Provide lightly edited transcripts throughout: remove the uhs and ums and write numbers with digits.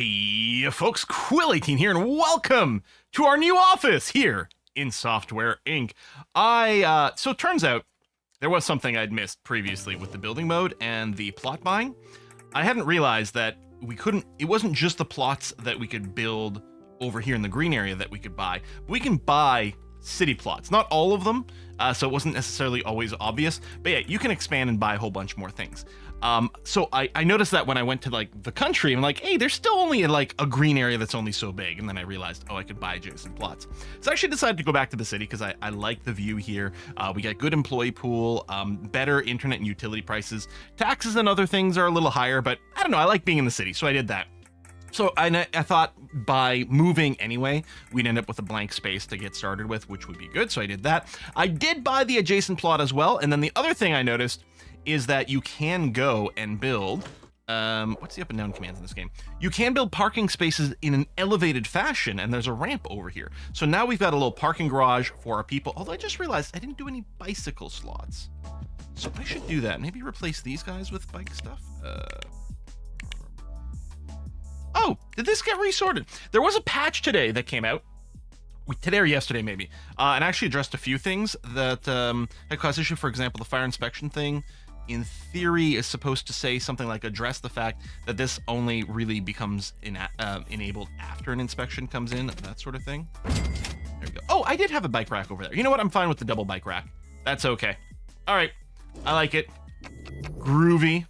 Hey, folks, Quill18 here, and welcome to our new office here in Software Inc. So it turns out there was something I'd missed previously with the building mode and the plot buying. I hadn't realized that it wasn't just the plots that we could build over here in the green area that we could buy. We can buy city plots, not all of them, so it wasn't necessarily always obvious, but yeah, you can expand and buy a whole bunch more things. So I noticed that when I went to like the country, I'm like, hey, there's still only like a green area that's only so big. And then I realized, oh, I could buy adjacent plots. So I actually decided to go back to the city because I like the view here. We got good employee pool, better internet and utility prices. Taxes and other things are a little higher, but I don't know, I like being in the city, so I did that. So I thought by moving anyway, we'd end up with a blank space to get started with, which would be good. So I did that. I did buy the adjacent plot as well. And then the other thing I noticed is that you can go and build, what's the up and down commands in this game? You can build parking spaces in an elevated fashion, and there's a ramp over here. So now we've got a little parking garage for our people, although I just realized I didn't do any bicycle slots. So I should do that. Maybe replace these guys with bike stuff. Oh, did this get resorted? There was a patch today that came out. Today or yesterday, maybe. And actually addressed a few things that had caused issue. For example, the fire inspection thing, in theory, is supposed to say something like address the fact that this only really becomes enabled after an inspection comes in, that sort of thing. There we go. Oh, I did have a bike rack over there. You know what? I'm fine with the double bike rack. That's okay. All right. I like it. Groovy.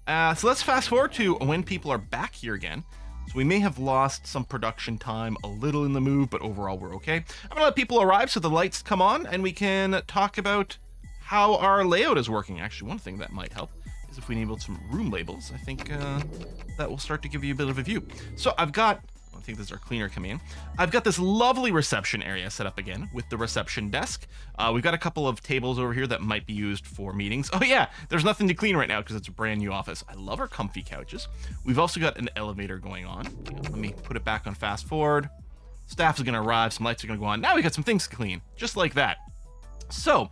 So let's fast forward to when people are back here again. So we may have lost some production time a little in the move, but overall we're okay. I'm gonna let people arrive so the lights come on and we can talk about how our layout is working. Actually, one thing that might help is if we enable some room labels. I think that will start to give you a bit of a view. So I think this is our cleaner command. I've got this lovely reception area set up again with the reception desk. We've got a couple of tables over here that might be used for meetings. Oh yeah, there's nothing to clean right now because it's a brand new office. I love our comfy couches. We've also got an elevator going on. Let me put it back on fast forward. Staff is gonna arrive, some lights are gonna go on. Now we got some things to clean, just like that. So,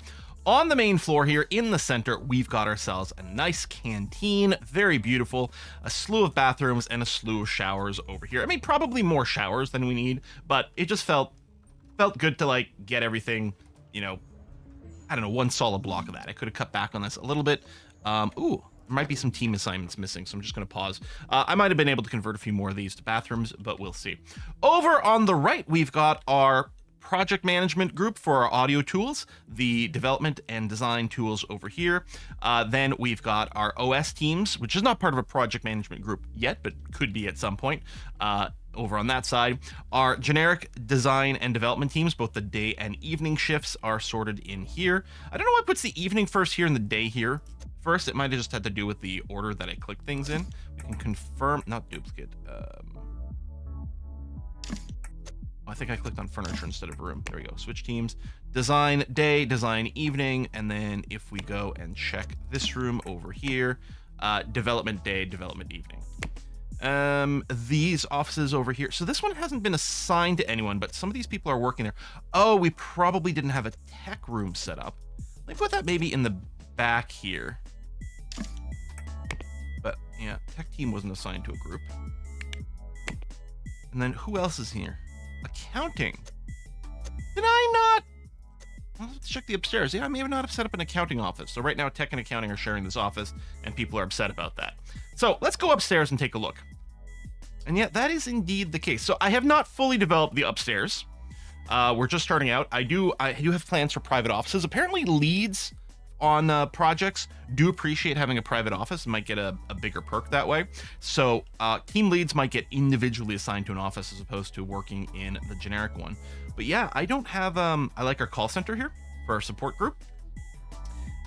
on the main floor here in the center, we've got ourselves a nice canteen, very beautiful, a slew of bathrooms and a slew of showers over here. I mean, probably more showers than we need, but it just felt good to like get everything, you know, I don't know, one solid block of that. I could have cut back on this a little bit. Ooh, there might be some team assignments missing, so I'm just going to pause. I might have been able to convert a few more of these to bathrooms, but we'll see. Over on the right, we've got our project management group for our audio tools, the development and design tools over here. Then we've got our OS teams, which is not part of a project management group yet, but could be at some point. Over on that side, our generic design and development teams, both the day and evening shifts, are sorted in here. I don't know why it puts the evening first here and the day here first. It might have just had to do with the order that I click things in. We can confirm, not duplicate. I think I clicked on furniture instead of room. There we go. Switch teams. Design day, design evening, and then if we go and check this room over here, development day, development evening. These offices over here. So this one hasn't been assigned to anyone, but some of these people are working there. Oh, we probably didn't have a tech room set up. Let me put that maybe in the back here. But yeah, tech team wasn't assigned to a group. And then who else is here? Accounting. Did I not? Well, let's check the upstairs. Yeah, I may not have set up an accounting office. So right now, tech and accounting are sharing this office, and people are upset about that. So let's go upstairs and take a look. And yeah, that is indeed the case. So I have not fully developed the upstairs. We're just starting out. I do have plans for private offices. Apparently, leads on projects do appreciate having a private office and might get a bigger perk that way. So team leads might get individually assigned to an office as opposed to working in the generic one. But yeah, I don't have, I like our call center here for our support group.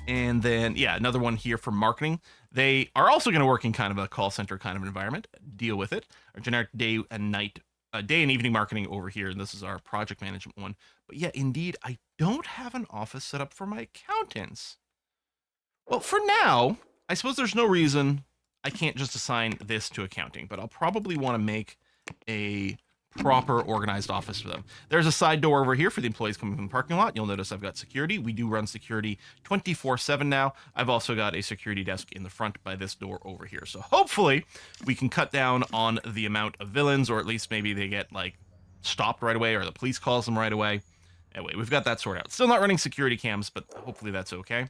And then, yeah, another one here for marketing. They are also going to work in kind of a call center kind of environment, deal with it. Our generic day and night, day and evening marketing over here. And this is our project management one. But yeah, indeed, I don't have an office set up for my accountants. Well, for now, I suppose there's no reason I can't just assign this to accounting, but I'll probably want to make a proper organized office for them. There's a side door over here for the employees coming from the parking lot. You'll notice I've got security. We do run security 24/7 now. I've also got a security desk in the front by this door over here. So hopefully we can cut down on the amount of villains, or at least maybe they get like stopped right away or the police calls them right away. Anyway, we've got that sorted out. Still not running security cams, but hopefully that's okay.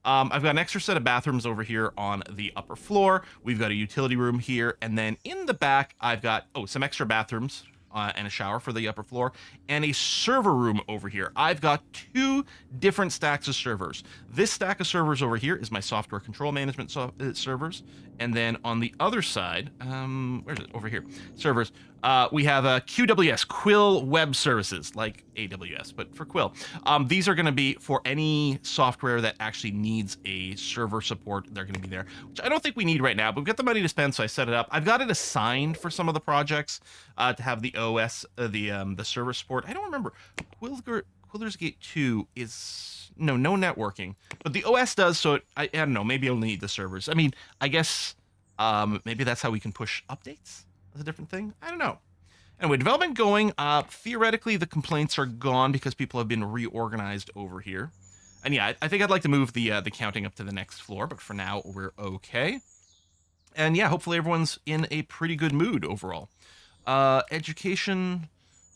I've got an extra set of bathrooms over here on the upper floor. We've got a utility room here. And then in the back, I've got, some extra bathrooms and a shower for the upper floor and a server room over here. I've got 2 different stacks of servers. This stack of servers over here is my software control management servers. And then on the other side, where's it? Over here, servers. We have a QWS, Quill Web Services, like AWS, but for Quill. These are going to be for any software that actually needs a server support. They're going to be there, which I don't think we need right now, but we've got the money to spend, so I set it up. I've got it assigned for some of the projects to have the OS, the server support. I don't remember. Quiller's Gate 2 is... No networking, but the OS does, so I don't know, maybe I'll need the servers. I mean, I guess maybe that's how we can push updates as a different thing. I don't know. Anyway, development going. Theoretically, the complaints are gone because people have been reorganized over here. And yeah, I think I'd like to move the counting up to the next floor, but for now, we're okay. And yeah, hopefully everyone's in a pretty good mood overall. Education...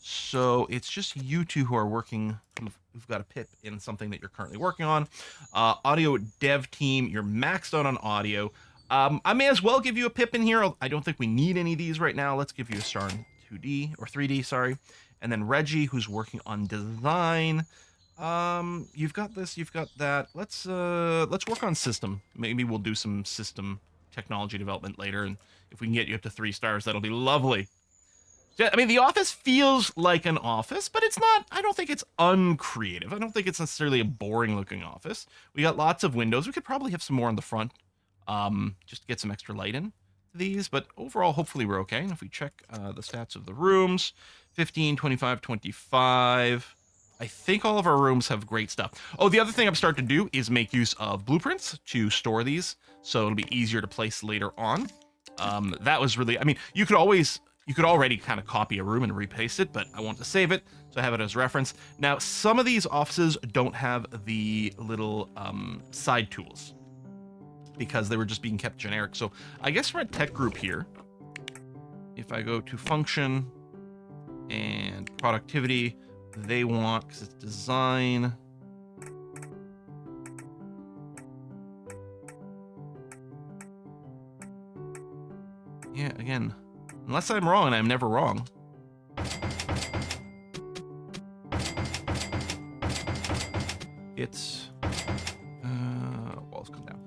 So it's just you two who are working, who've got a pip in something that you're currently working on. Audio dev team, you're maxed out on audio. I may as well give you a pip in here. I don't think we need any of these right now. Let's give you a star in 2D or 3D, sorry. And then Reggie, who's working on design. You've got this, you've got that. Let's work on system. Maybe we'll do some system technology development later. And if we can get you up to 3 stars, that'll be lovely. Yeah, I mean, the office feels like an office, but it's not, I don't think it's uncreative. I don't think it's necessarily a boring looking office. We got lots of windows. We could probably have some more on the front, just to get some extra light in these, but overall, hopefully we're okay. And if we check the stats of the rooms, 15, 25, 25, I think all of our rooms have great stuff. Oh, the other thing I'm starting to do is make use of blueprints to store these, so it'll be easier to place later on. That was really, I mean, you could already kind of copy a room and repaste it, but I want to save it, so I have it as reference. Now, some of these offices don't have the little side tools because they were just being kept generic. So I guess for a tech group here, if I go to function and productivity, they want, because it's design. Yeah, again, unless I'm wrong, and I'm never wrong. It's walls come down.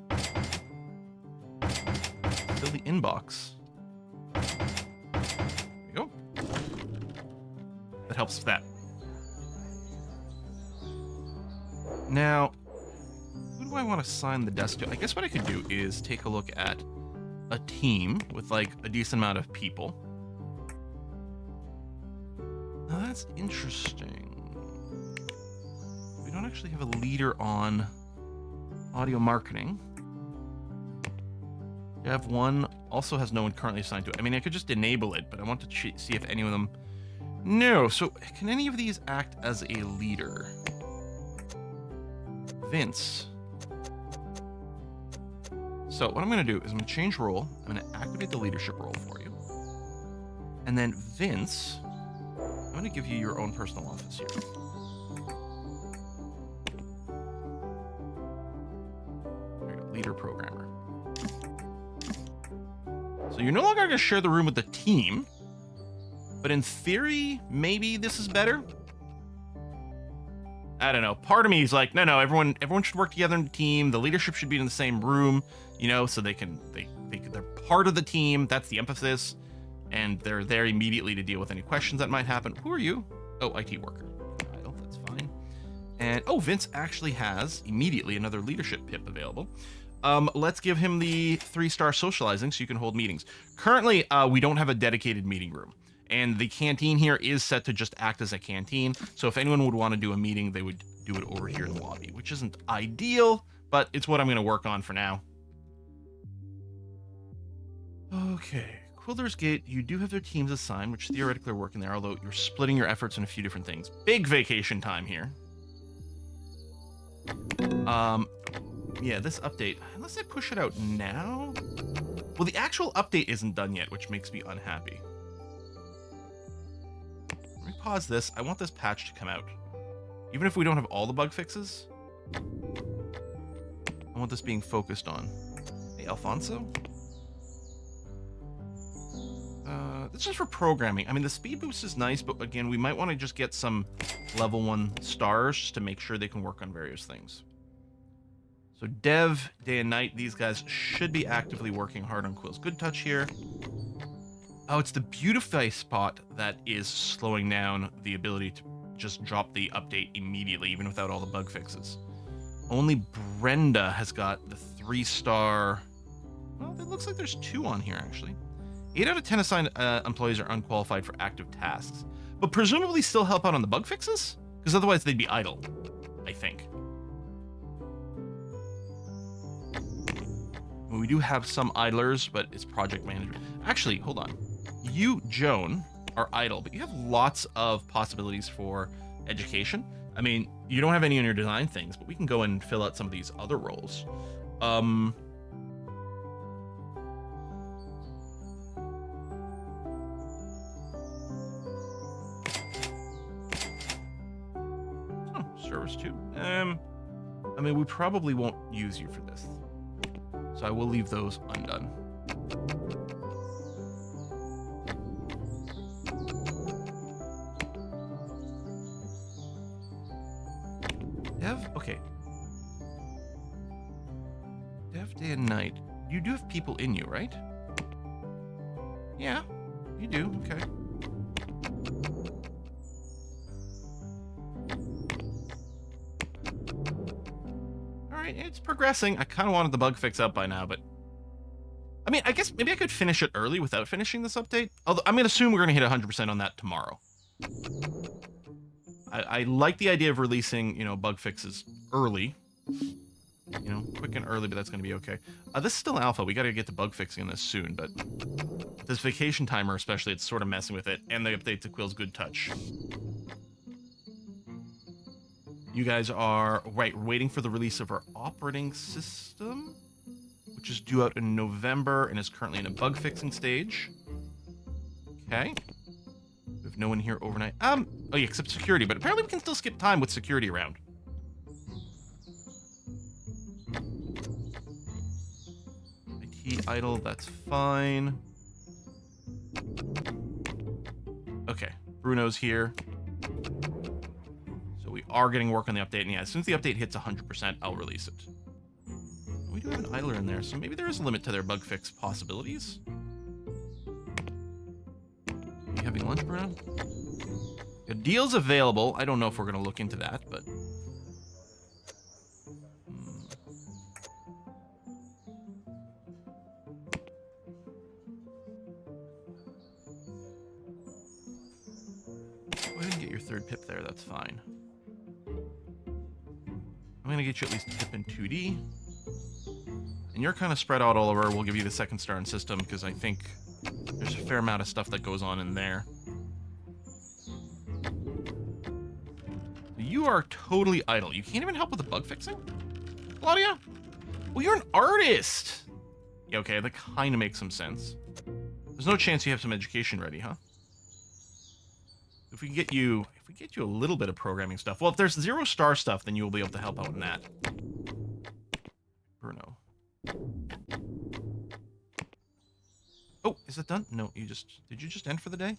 Still the inbox. There you go. That helps with that. Now, who do I want to assign the desk to? I guess what I could do is take a look at a team with like a decent amount of people. Now that's interesting. We don't actually have a leader on audio marketing. Dev 1 also has no one currently assigned to it. I mean, I could just enable it, but I want to see if any of them... No, so can any of these act as a leader? Vince. So what I'm going to do is I'm going to change role. I'm going to activate the leadership role for you. And then Vince, I'm going to give you your own personal office here. There you go, leader programmer. So you're no longer going to share the room with the team, but in theory, maybe this is better. I don't know. Part of me is like, no, everyone should work together in a team. The leadership should be in the same room, so they're part of the team. That's the emphasis, and they're there immediately to deal with any questions that might happen. Who are you? Oh, IT worker. Title, that's fine. And Vince actually has immediately another leadership pip available. Let's give him the 3-star socializing so you can hold meetings. Currently, we don't have a dedicated meeting room. And the canteen here is set to just act as a canteen. So if anyone would want to do a meeting, they would do it over here in the lobby, which isn't ideal, but it's what I'm going to work on for now. Okay, Quilder's Gate, you do have their teams assigned, which theoretically are working there, although you're splitting your efforts on a few different things. Big vacation time here. Yeah, this update, unless I push it out now? Well, the actual update isn't done yet, which makes me unhappy. Let me pause this. I want this patch to come out. Even if we don't have all the bug fixes, I want this being focused on. Hey, Alfonso? That's just for programming. I mean, the speed boost is nice, but again, we might want to just get some level 1 stars just to make sure they can work on various things. So dev, day and night, these guys should be actively working hard on Quill's Good Touch here. Oh, it's the Beautify spot that is slowing down the ability to just drop the update immediately, even without all the bug fixes. Only Brenda has got the 3-star... Well, it looks like there's 2 on here, actually. 8 out of 10 assigned employees are unqualified for active tasks, but presumably still help out on the bug fixes? Because otherwise they'd be idle, I think. We do have some idlers, but it's project management. Actually, hold on. You, Joan, are idle, but you have lots of possibilities for education. I mean, you don't have any on your design things, but we can go and fill out some of these other roles. Oh, service too. I mean, we probably won't use you for this. So I will leave those undone. Dev, okay. Dev, day and night. You do have people in you, right? Yeah, you do, okay. Alright, it's progressing. I kind of wanted the bug fix up by now, but... I mean, I guess maybe I could finish it early without finishing this update. Although, I'm going to assume we're going to hit 100% on that tomorrow. I like the idea of releasing, you know, bug fixes early. You know, quick and early, but that's going to be okay. This is still alpha. We got to get to bug fixing this soon, but... This vacation timer especially, it's sort of messing with it. And the update to Quill's Good Touch. You guys are, right, waiting for the release of our operating system, which is due out in November and is currently in a bug fixing stage. Okay. We have no one here overnight. Oh yeah, except security, but apparently we can still skip time with security around. IT idle, that's fine. Okay, Bruno's here. So we are getting work on the update, and yeah, as soon as the update hits 100%, I'll release it. We do have an idler in there, so maybe there is a limit to their bug fix possibilities. Are you having lunch, Bruno? A deal's available. I don't know if we're going to look into that, but... Go ahead and get your 3rd pip there, that's fine. I'm going to get you at least a pip in 2D. And you're kind of spread out all over. We'll give you the 2nd star in system, because I think there's a fair amount of stuff that goes on in there. You are totally idle. You can't even help with the bug fixing? Claudia? Well, you're an artist! Yeah, okay, that kind of makes some sense. There's no chance you have some education ready, huh? If we can get you... If we get you a little bit of programming stuff... Well, if there's 0-star stuff, then you will be able to help out in that. Bruno. Oh, is it done? No, you just... Did you just end for the day?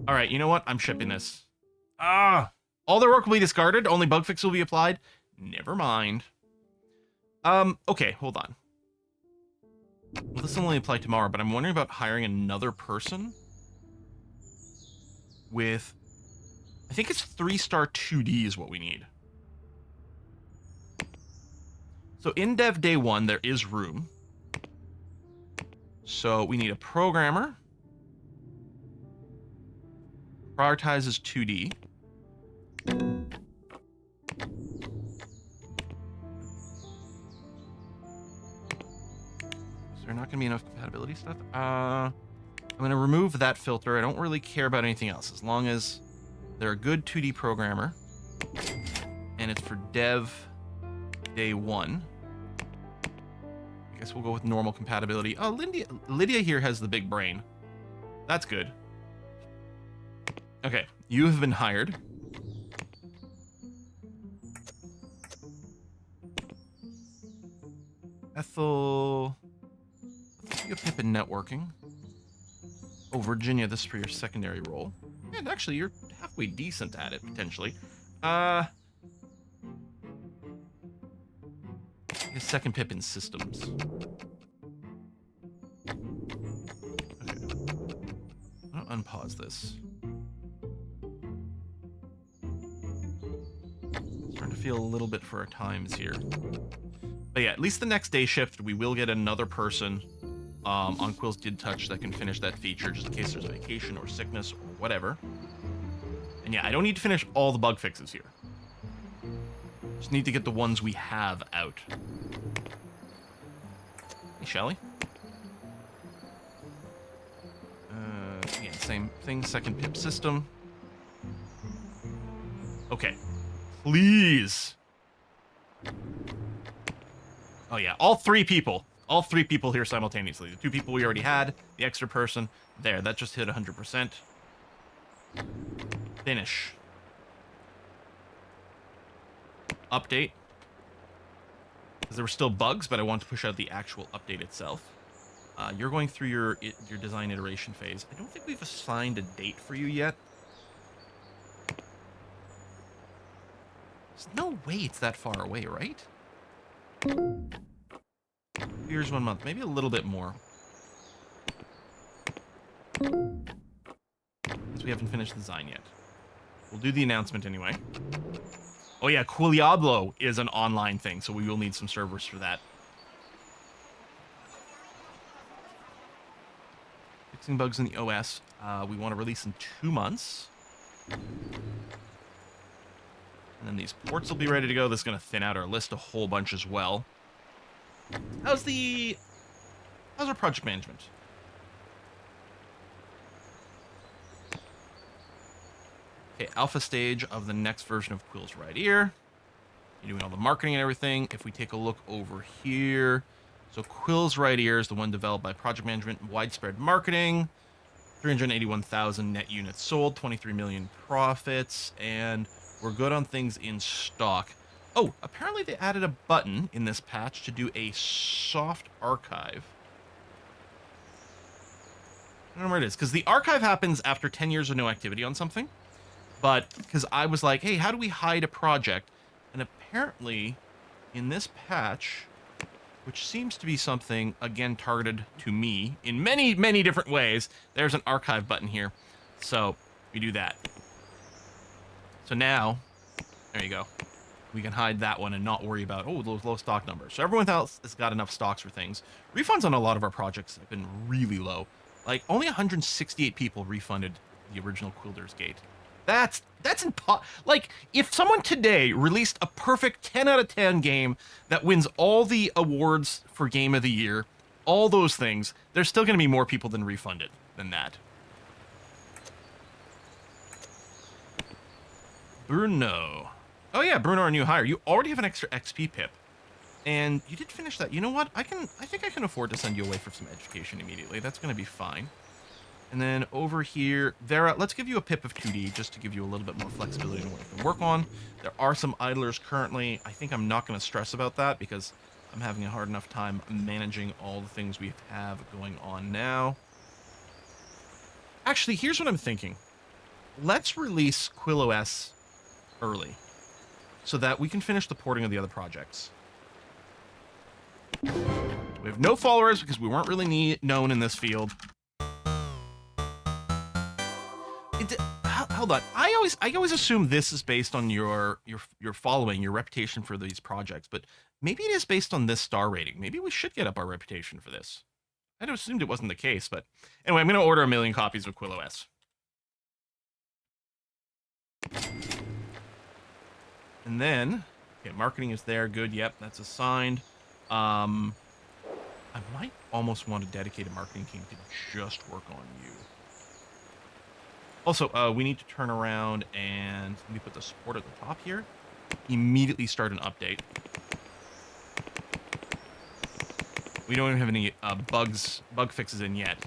Alright, you know what? I'm shipping this. Ah! All their work will be discarded. Only bug fix will be applied. Never mind. Okay, hold on. Well, this will only apply tomorrow, but I'm wondering about hiring another person with... I think it's 3-star 2D is what we need. So in Dev Day 1, there is room. So we need a programmer. Prioritizes 2D. Is there not going to be enough compatibility stuff? I'm going to remove that filter. I don't really care about anything else as long as they're a good 2D programmer and it's for dev day 1. I guess we'll go with normal compatibility. Oh, Lydia here has the big brain. That's good. Okay, you have been hired. Ethel, you have Pip in networking. Oh, Virginia, this is for your secondary role. And actually, you're halfway decent at it, potentially. His second Pip in systems. Okay. I'll unpause this. Starting to feel a little bit for our times here. But yeah, at least the next day shift, we will get another person on Quill's Did Touch that can finish that feature, just in case there's a vacation or sickness or whatever. And yeah, I don't need to finish all the bug fixes here. Just need to get the ones we have out. Hey, Shelly. Again, same thing, second Pip system. Okay. Please. Oh yeah, all 3 people. All 3 people here simultaneously. The 2 people we already had, the extra person. There, that just hit 100%. Finish. Update. Because there were still bugs, but I want to push out the actual update itself. You're going through your design iteration phase. I don't think we've assigned a date for you yet. There's no way it's that far away, right? Here's 1 month, maybe a little bit more. Because we haven't finished the design yet. We'll do the announcement anyway. Oh yeah, Quiliablo is an online thing, so we will need some servers for that. Fixing bugs in the OS. We want to release in 2 months. And then these ports will be ready to go. This is going to thin out our list a whole bunch as well. How's our project management? Okay, alpha stage of the next version of Quill's right here. You're doing all the marketing and everything. If we take a look over here, so Quill's right here is the one developed by project management and widespread marketing. 381,000 net units sold, 23 million profits, and we're good on things in stock. Oh, apparently they added a button in this patch to do a soft archive. I don't know where it is, because the archive happens after 10 years of no activity on something. But, because I was like, hey, how do we hide a project? And apparently, in this patch, which seems to be something, again, targeted to me in many, many different ways, there's an archive button here. So, we do that. So now, there you go. We can hide that one and not worry about, oh, those low stock numbers. So everyone else has got enough stocks for things. Refunds on a lot of our projects have been really low. Like, only 168 people refunded the original Quilder's Gate. That's like, if someone today released a perfect 10 out of 10 game that wins all the awards for Game of the Year, all those things, there's still going to be more people than refunded than that. Bruno. Oh yeah, Bruno, our new hire. You already have an extra XP pip. And you did finish that. You know what? I think I can afford to send you away for some education immediately. That's going to be fine. And then over here, Vera, let's give you a pip of 2D just to give you a little bit more flexibility in what you can work on. There are some idlers currently. I think I'm not going to stress about that because I'm having a hard enough time managing all the things we have going on now. Actually, here's what I'm thinking. Let's release QuillOS early so that we can finish the porting of the other projects. We have no followers because we weren't really known in this field. Hold on. I always assume this is based on your following, your reputation for these projects, but maybe it is based on this star rating. Maybe we should get up our reputation for this. I'd assumed it wasn't the case, but anyway, I'm going to order 1 million copies of QuillOS. And then, okay, marketing is there. Good. Yep, that's assigned. I might almost want a dedicated marketing team to just work on you. Also, we need to turn around and let me put the support at the top here. Immediately start an update. We don't even have any bug fixes in yet.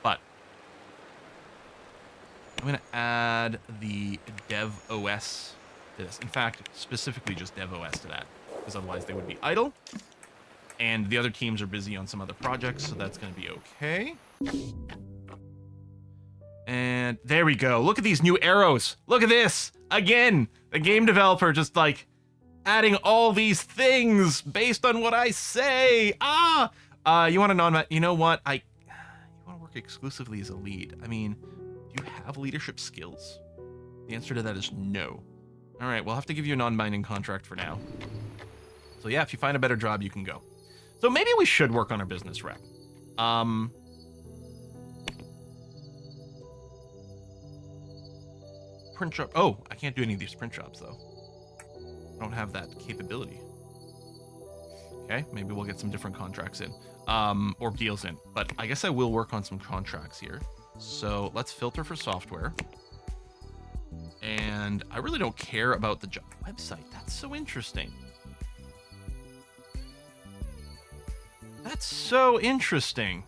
But I'm going to add the dev OS to this. In fact, specifically just dev OS to that, because otherwise they would be idle. And the other teams are busy on some other projects, so that's going to be okay. And there we go. Look at these new arrows. Look at this. Again, the game developer just like adding all these things based on what I say. You want to you know what? You want to work exclusively as a lead. I mean, do you have leadership skills? The answer to that is no. All right, we'll have to give you a non-binding contract for now. So yeah, if you find a better job, you can go. So maybe we should work on our business rep. Print job. Oh, I can't do any of these print jobs though. I don't have that capability. Okay, maybe we'll get some different contracts in, or deals in. But I guess I will work on some contracts here. So let's filter for software. And I really don't care about the job website. That's so interesting. That's so interesting.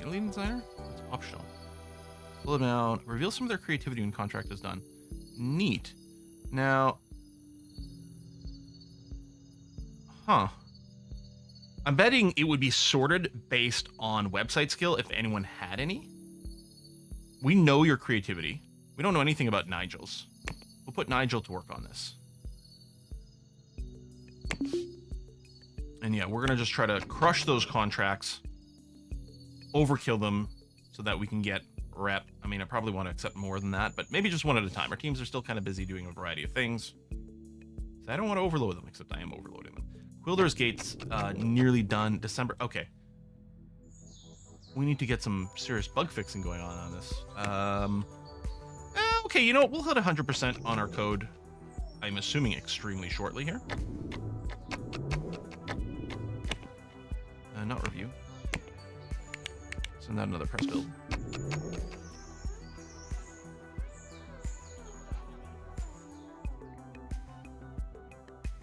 Lead designer? It's optional. Pull them out. Reveal some of their creativity when contract is done. Neat. Now, I'm betting it would be sorted based on website skill if anyone had any. We know your creativity. We don't know anything about Nigel's. We'll put Nigel to work on this. And yeah, we're going to just try to crush those contracts, overkill them so that we can get rep. I mean, I probably want to accept more than that, but maybe just one at a time. Our teams are still kind of busy doing a variety of things. So I don't want to overload them, except I am overloading them. Quilder's Gate's nearly done. December. Okay. We need to get some serious bug fixing going on this. Okay, you know what? We'll hit 100% on our code. I'm assuming extremely shortly here. Not review. Send out another press build.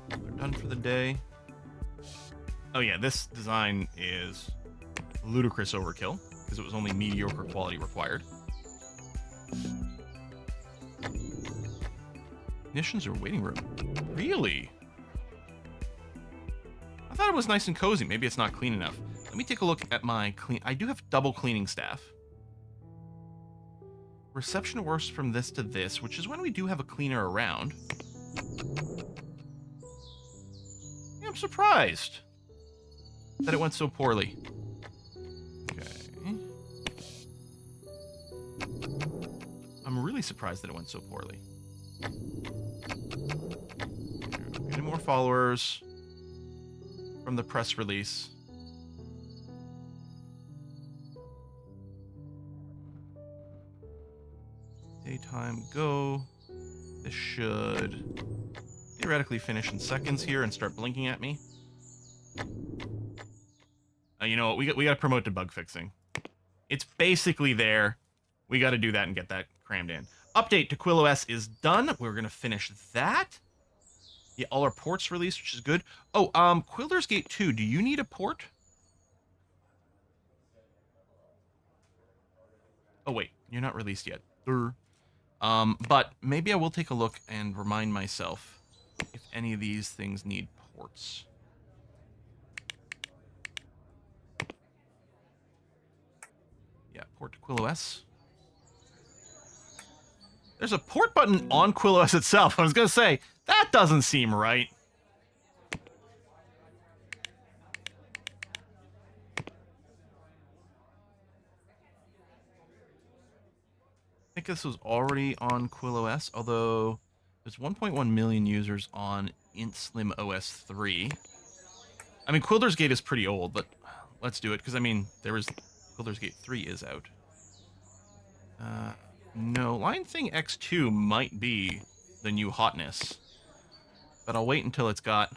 They're done for the day. Oh yeah, this design is ludicrous overkill because it was only mediocre quality required. Ignitions or waiting room? Really? I thought it was nice and cozy. Maybe it's not clean enough. Let me take a look at my clean. I do have double cleaning staff. Reception works from this to this, which is when we do have a cleaner around. Yeah, I'm surprised that it went so poorly. Okay. I'm really surprised that it went so poorly. Any more followers from the press release? Daytime go. This should theoretically finish in seconds here and start blinking at me. You know what? We got to promote to bug fixing. It's basically there. We got to do that and get that crammed in. Update to QuillOS is done. We're going to finish that. Yeah, all our ports released, which is good. Oh, Quilder's Gate 2, do you need a port? Oh, wait, you're not released yet. But maybe I will take a look and remind myself if any of these things need ports. Yeah, port to QuillOS. There's a port button on QuillOS itself. I was going to say, that doesn't seem right. think this was already on Quill OS, although there's 1.1 million users on IntSlim OS 3. I mean, Quilder's Gate is pretty old, but let's do it, because, I mean, Quilder's Gate 3 is out. No, Lion Thing X2 might be the new hotness, but I'll wait until it's got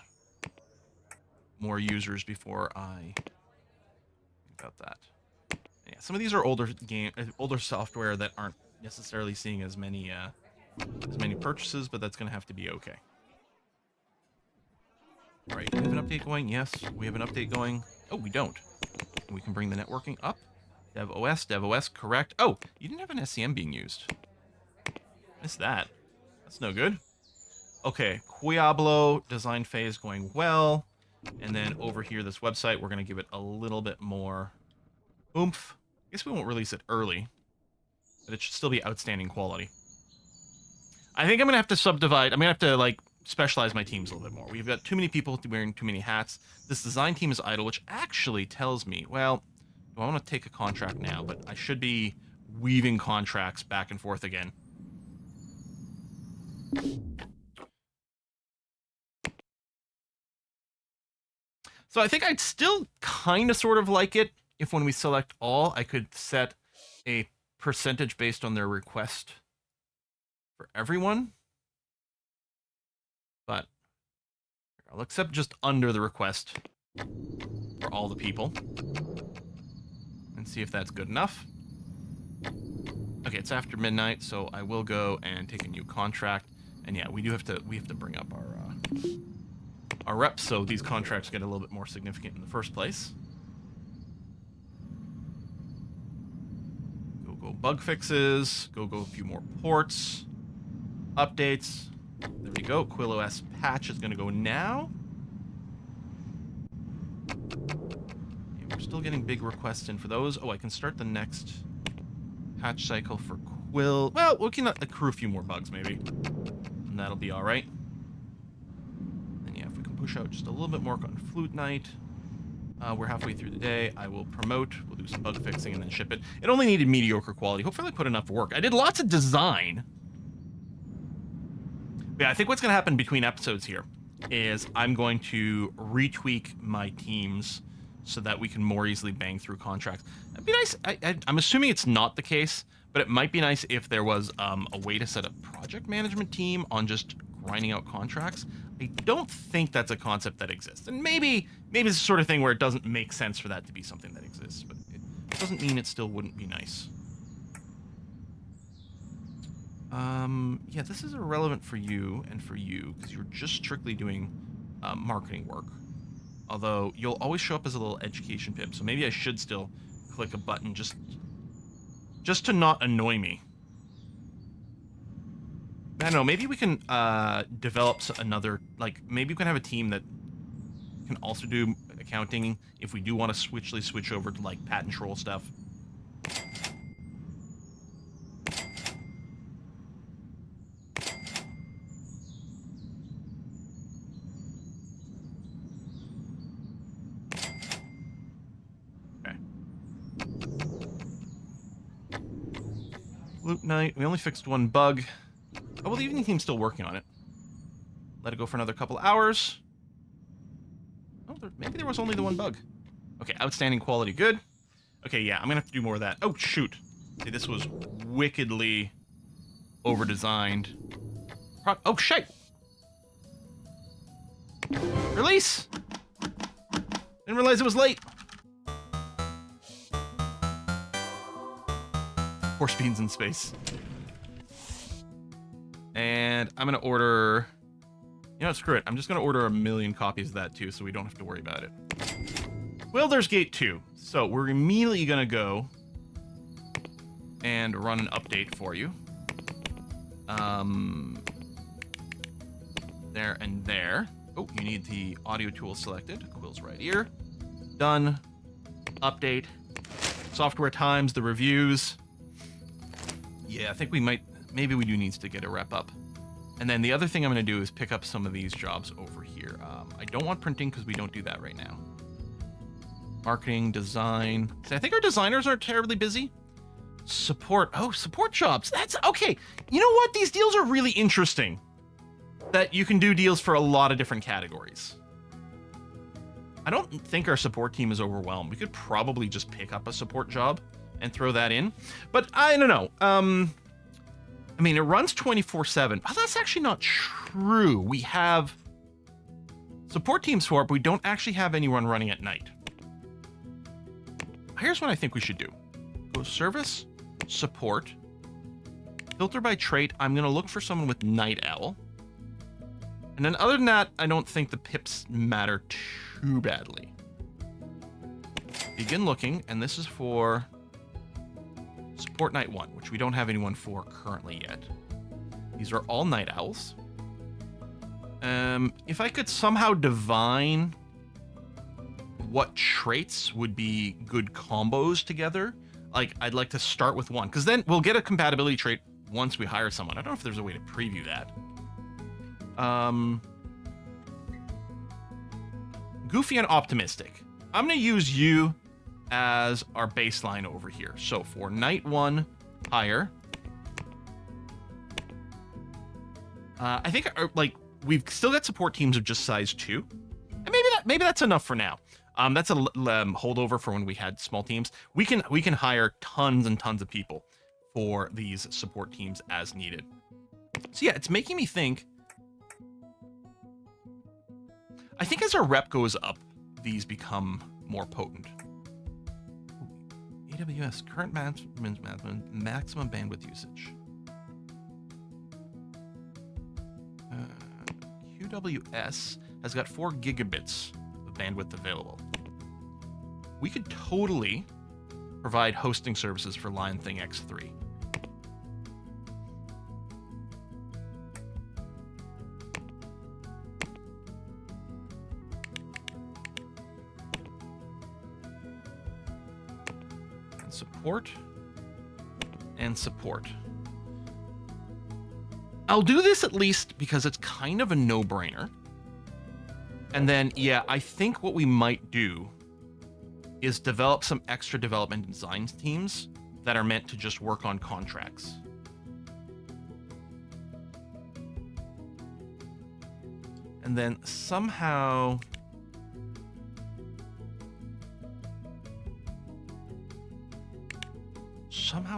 more users before I think about that. Yeah, some of these are older software that aren't necessarily seeing as many purchases, but that's going to have to be okay. All right, we have an update going. Yes, we have an update going. Oh, we don't. We can bring the networking up. DevOS, correct. Oh, you didn't have an SCM being used. Missed that. That's no good. Okay, Quiablo design phase going well. And then over here, this website, we're going to give it a little bit more oomph. I guess we won't release it early, but it should still be outstanding quality. I think I'm going to have to subdivide. I'm going to have to, like, specialize my teams a little bit more. We've got too many people wearing too many hats. This design team is idle, which actually tells me, well, I want to take a contract now, but I should be weaving contracts back and forth again. So I think I'd still kind of sort of like it if when we select all, I could set a percentage based on their request for everyone. But I'll accept just under the request for all the people and see if that's good enough. Okay, it's after midnight, so I will go and take a new contract. And yeah, we have to bring up our reps, so these contracts get a little bit more significant in the first place. Go bug fixes. Go a few more ports. Updates. There we go. Quill OS patch is going to go now. Okay, we're still getting big requests in for those. Oh, I can start the next patch cycle for Quill. Well, we can accrue a few more bugs, maybe. And that'll be all right. And yeah, if we can push out just a little bit more on Flute Night. We're halfway through the day. I will promote. We'll do some bug fixing and then ship it. It only needed mediocre quality. Hopefully I put enough work. I did lots of design. But yeah, I think what's going to happen between episodes here is I'm going to retweak my teams so that we can more easily bang through contracts. It'd be nice. I'm assuming it's not the case, but it might be nice if there was a way to set a project management team on just grinding out contracts. I don't think that's a concept that exists. And maybe it's the sort of thing where it doesn't make sense for that to be something that exists, but it doesn't mean it still wouldn't be nice. Yeah, this is irrelevant for you and for you, because you're just strictly doing marketing work. Although, you'll always show up as a little education pip, so maybe I should still click a button just to not annoy me. I don't know, maybe we can develop another, like, maybe we can have a team that can also do accounting if we do want to switch over to, like, patent troll stuff. Okay. Loot night. We only fixed one bug. Oh, well, the evening team's still working on it. Let it go for another couple hours. Oh, maybe there was only the one bug. Okay, outstanding quality, good. Okay, yeah, I'm gonna have to do more of that. Oh, shoot. See, this was wickedly over-designed. Oh, shit! Release! Didn't realize it was late. Horse beans in space. And I'm going to order... You know, screw it. I'm just going to order 1 million copies of that, too, so we don't have to worry about it. Wilder's Gate 2. So we're immediately going to go and run an update for you. There and there. Oh, you need the audio tool selected. Quill's right here. Done. Update. Software times, the reviews. Yeah, I think we might... Maybe we do need to get a rep up. And then the other thing I'm going to do is pick up some of these jobs over here. I don't want printing because we don't do that right now. Marketing, design. See, I think our designers aren't terribly busy. Support. Oh, support jobs. That's okay. You know what? These deals are really interesting. That you can do deals for a lot of different categories. I don't think our support team is overwhelmed. We could probably just pick up a support job and throw that in. But I don't know. I mean, it runs 24/7. Oh, that's actually not true. We have support teams for it, but we don't actually have anyone running at night. Here's what I think we should do. Go service, support, filter by trait. I'm going to look for someone with night owl. And then other than that, I don't think the pips matter too badly. Begin looking, and this is for support night 1, which we don't have anyone for currently yet. These are all night owls. If I could somehow divine what traits would be good combos together, like I'd like to start with one, because then we'll get a compatibility trait once we hire someone. I don't know if there's a way to preview that. Goofy and optimistic. I'm going to use you as our baseline over here. So for night 1, hire. I think like we've still got support teams of just size 2, and maybe that's enough for now. That's a holdover for when we had small teams. We can hire tons and tons of people for these support teams as needed. So yeah, it's making me think. I think as our rep goes up, these become more potent. Ooh, AWS current maximum bandwidth usage. QWS has got 4 gigabits of bandwidth available. We could totally provide hosting services for Lion Thing X3. And support. And support. I'll do this at least because it's kind of a no-brainer. And then, yeah, I think what we might do is develop some extra development and design teams that are meant to just work on contracts. And then somehow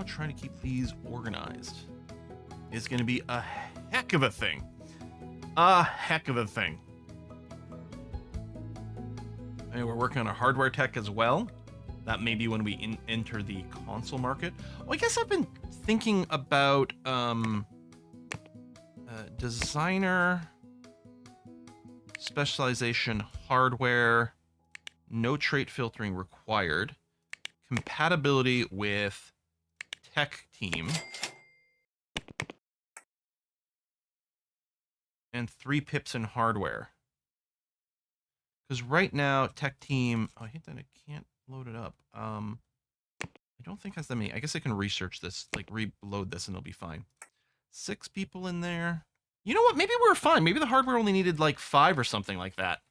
trying to keep these organized is going to be a heck of a thing. A heck of a thing. And we're working on a hardware tech as well. That may be when we enter the console market. Well, I guess I've been thinking about designer, specialization, hardware, no trait filtering required, compatibility with tech team, and 3 pips in hardware. Because right now, tech team, oh, I hate that I can't load it up. I don't think it has that many. I guess I can research this, like reload this, and it'll be fine. 6 people in there. You know what? Maybe we're fine. Maybe the hardware only needed like 5 or something like that.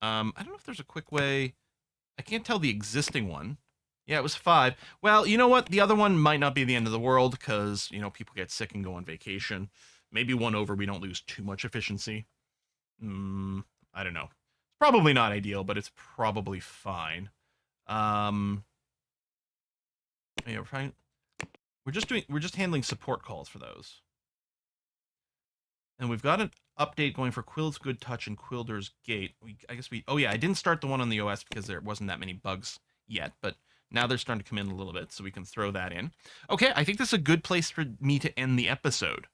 I don't know if there's a quick way. I can't tell the existing one. Yeah, it was 5. Well, you know what? The other one might not be the end of the world because, you know, people get sick and go on vacation. Maybe one over, we don't lose too much efficiency. I don't know. It's probably not ideal, but it's probably fine. Yeah, we're just handling support calls for those. And we've got an update going for Quill's Good Touch and Quilder's Gate. Oh yeah, I didn't start the one on the OS because there wasn't that many bugs yet, but now they're starting to come in a little bit, so we can throw that in. Okay, I think this is a good place for me to end the episode.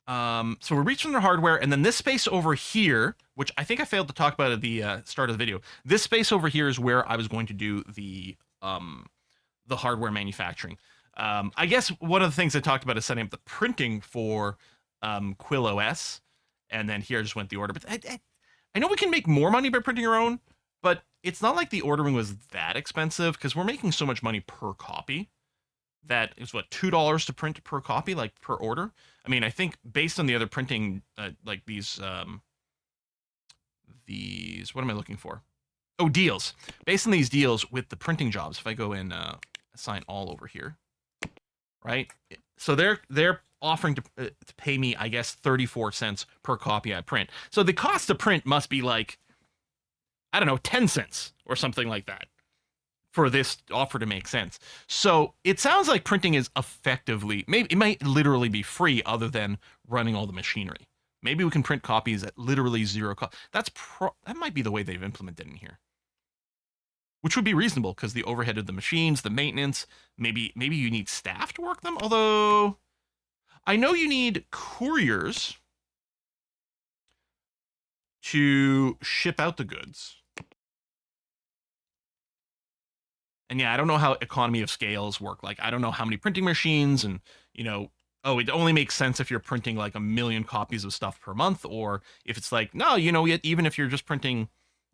So we're reaching the hardware, and then this space over here, which I think I failed to talk about at the start of the video. This space over here is where I was going to do the hardware manufacturing. I guess one of the things I talked about is setting up the printing for Quill OS, and then here I just went the order. But I know we can make more money by printing our own, but it's not like the ordering was that expensive because we're making so much money per copy. That is what, $2 to print per copy, like per order. I mean, I think based on the other printing, like these, what am I looking for? Oh, deals. Based on these deals with the printing jobs, if I go in assign all over here, right? So they're offering to pay me, I guess, 34 cents per copy I print. So the cost to print must be like, I don't know, 10 cents or something like that for this offer to make sense. So it sounds like printing is effectively, maybe it might literally be free other than running all the machinery. Maybe we can print copies at literally zero cost. That might be the way they've implemented in here, which would be reasonable because the overhead of the machines, the maintenance, maybe you need staff to work them. Although I know you need couriers to ship out the goods. And yeah, I don't know how economy of scales work. Like, I don't know how many printing machines and, oh, it only makes sense if you're printing like 1,000,000 copies of stuff per month, or if it's like, no, even if you're just printing,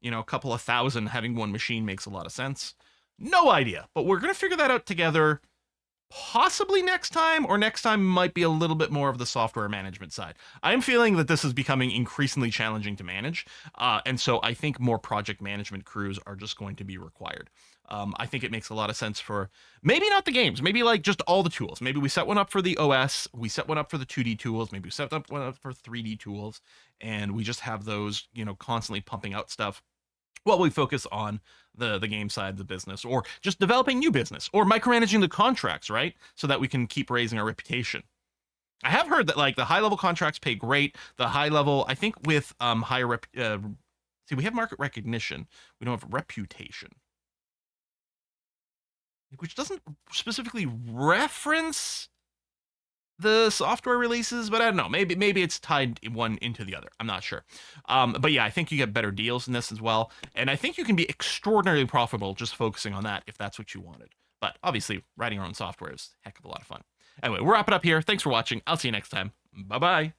a couple of thousand, having one machine makes a lot of sense. No idea, but we're going to figure that out together possibly next time, or next time might be a little bit more of the software management side. I'm feeling that this is becoming increasingly challenging to manage, and so I think more project management crews are just going to be required. I think it makes a lot of sense for maybe not the games, maybe like just all the tools. Maybe we set one up for the OS, we set one up for the 2D tools, maybe we set up one up for 3D tools, and we just have those, constantly pumping out stuff while we focus on the game side of the business, or just developing new business, or micromanaging the contracts, right? So that we can keep raising our reputation. I have heard that like the high level contracts pay great. The high level, I think with higher see, we have market recognition, we don't have reputation, which doesn't specifically reference the software releases, but I don't know. Maybe it's tied one into the other. I'm not sure. But yeah, I think you get better deals in this as well, and I think you can be extraordinarily profitable just focusing on that if that's what you wanted. But obviously, writing your own software is a heck of a lot of fun. Anyway, we'll wrap it up here. Thanks for watching. I'll see you next time. Bye bye.